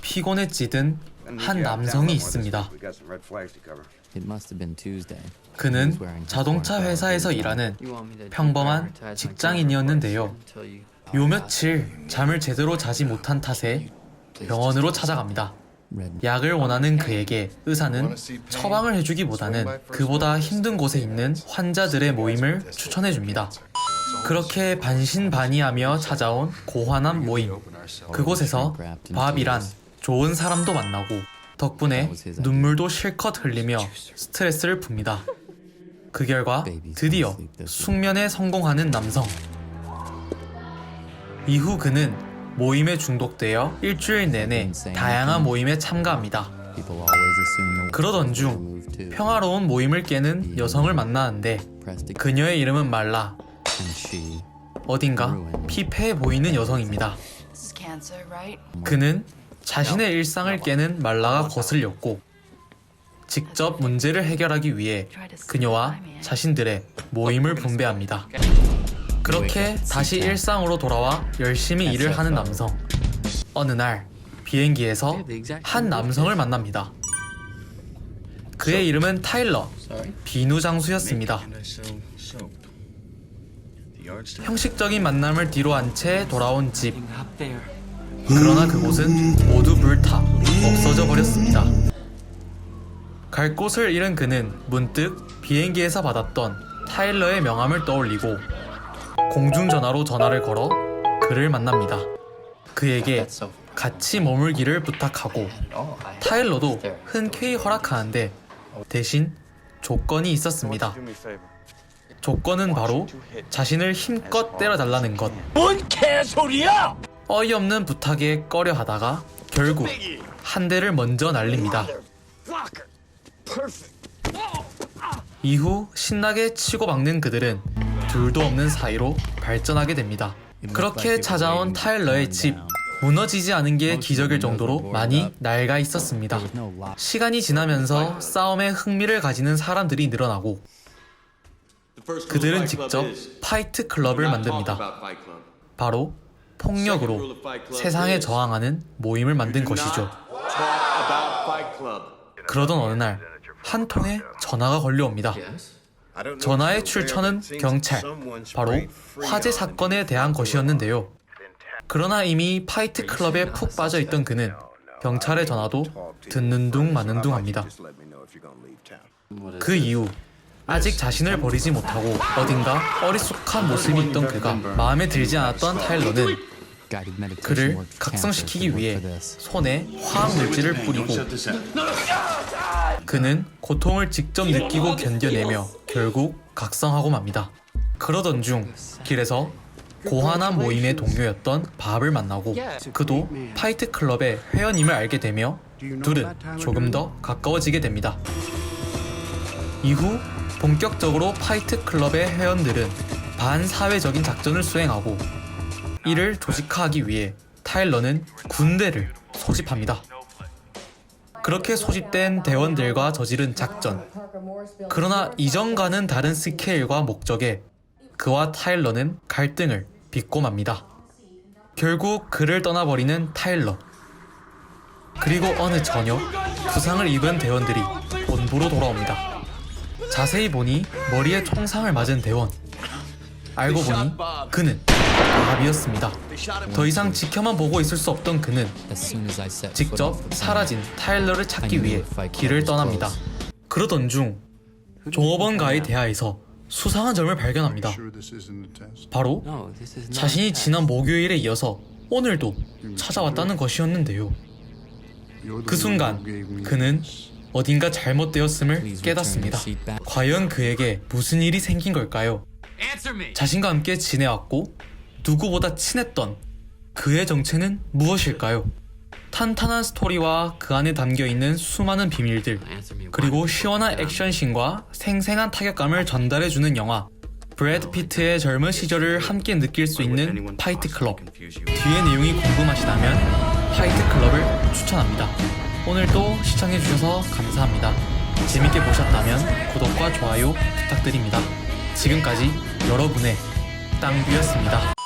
피곤에 찌든 한 남성이 있습니다. 그는 자동차 회사에서 일하는 평범한 직장인이었는데요. 요 며칠 잠을 제대로 자지 못한 탓에 병원으로 찾아갑니다. 약을 원하는 그에게 의사는 처방을 해주기보다는 그보다 힘든 곳에 있는 환자들의 모임을 추천해줍니다. 그렇게 반신반의하며 찾아온 고환암 모임. 그곳에서 밥이란 좋은 사람도 만나고 덕분에 눈물도 실컷 흘리며 스트레스를 풉니다. 그 결과 드디어 숙면에 성공하는 남성. 이후 그는 모임에 중독되어 일주일 내내 다양한 모임에 참가합니다. 그러던 중 평화로운 모임을 깨는 여성을 만나는데 그녀의 이름은 말라. 어딘가 피폐해 보이는 여성입니다. 그는 자신의 일상을 깨는 말라가 거슬렸고 직접 문제를 해결하기 위해 그녀와 자신들의 모임을 분배합니다. 그렇게 다시 일상으로 돌아와 열심히 일을 하는 남성. 어느 날 비행기에서 한 남성을 만납니다. 그의 이름은 타일러, 비누장수였습니다. 형식적인 만남을 뒤로 한 채 돌아온 집. 그러나 그곳은 모두 불타 없어져 버렸습니다. 갈 곳을 잃은 그는 문득 비행기에서 받았던 타일러의 명함을 떠올리고 공중전화로 전화를 걸어 그를 만납니다. 그에게 같이 머물기를 부탁하고 타일러도 흔쾌히 허락하는데 대신 조건이 있었습니다. 조건은 바로 자신을 힘껏 때려달라는 것. 뭔 개소리야! 어이없는 부탁에 꺼려하다가 결국 한 대를 먼저 날립니다. 이후 신나게 치고 박는 그들은 둘도 없는 사이로 발전하게 됩니다. 그렇게 찾아온 타일러의 집. 무너지지 않은 게 기적일 정도로 많이 낡아 있었습니다. 시간이 지나면서 싸움에 흥미를 가지는 사람들이 늘어나고 그들은 직접 파이트 클럽을 만듭니다. 바로 폭력으로 세상에 저항하는 모임을 만든 것이죠. 그러던 어느 날 한 통의 전화가 걸려옵니다. 전화의 출처는 경찰, 바로 화재 사건에 대한 것이었는데요. 그러나 이미 파이트 클럽에 푹 빠져있던 그는 경찰의 전화도 듣는 둥 마는 둥 합니다. 그 이후 아직 자신을 버리지 못하고 어딘가 어리숙한 모습이 있던 그가 마음에 들지 않았던 타일러는 그를 각성시키기 위해 손에 화학물질을 뿌리고 그는 고통을 직접 느끼고 견뎌내며 결국 각성하고 맙니다. 그러던 중 길에서 고환암 모임의 동료였던 밥을 만나고 그도 파이트 클럽의 회원임을 알게 되며 둘은 조금 더 가까워지게 됩니다. 이후 본격적으로 파이트 클럽의 회원들은 반사회적인 작전을 수행하고 이를 조직화하기 위해 타일러는 군대를 소집합니다. 그렇게 소집된 대원들과 저지른 작전. 그러나 이전과는 다른 스케일과 목적에 그와 타일러는 갈등을 빚고 맙니다. 결국 그를 떠나버리는 타일러. 그리고 어느 저녁 부상을 입은 대원들이 본부로 돌아옵니다. 자세히 보니 머리에 총상을 맞은 대원. 알고 보니 그는 밥이었습니다. 더 이상 지켜만 보고 있을 수 없던 그는 직접 사라진 타일러를 찾기 위해 길을 떠납니다. 그러던 중 종업원과의 대화에서 수상한 점을 발견합니다. 바로 자신이 지난 목요일에 이어서 오늘도 찾아왔다는 것이었는데요. 그 순간 그는 어딘가 잘못되었음을 깨닫습니다. 과연 그에게 무슨 일이 생긴 걸까요? 자신과 함께 지내왔고 누구보다 친했던 그의 정체는 무엇일까요? 탄탄한 스토리와 그 안에 담겨있는 수많은 비밀들, 그리고 시원한 액션씬과 생생한 타격감을 전달해주는 영화 브래드 피트의 젊은 시절을 함께 느낄 수 있는 파이트 클럽. 뒤의 내용이 궁금하시다면 파이트 클럽을 추천합니다. 오늘도 시청해주셔서 감사합니다. 재밌게 보셨다면 구독과 좋아요 부탁드립니다. 지금까지 여러분의 땅뷰였습니다.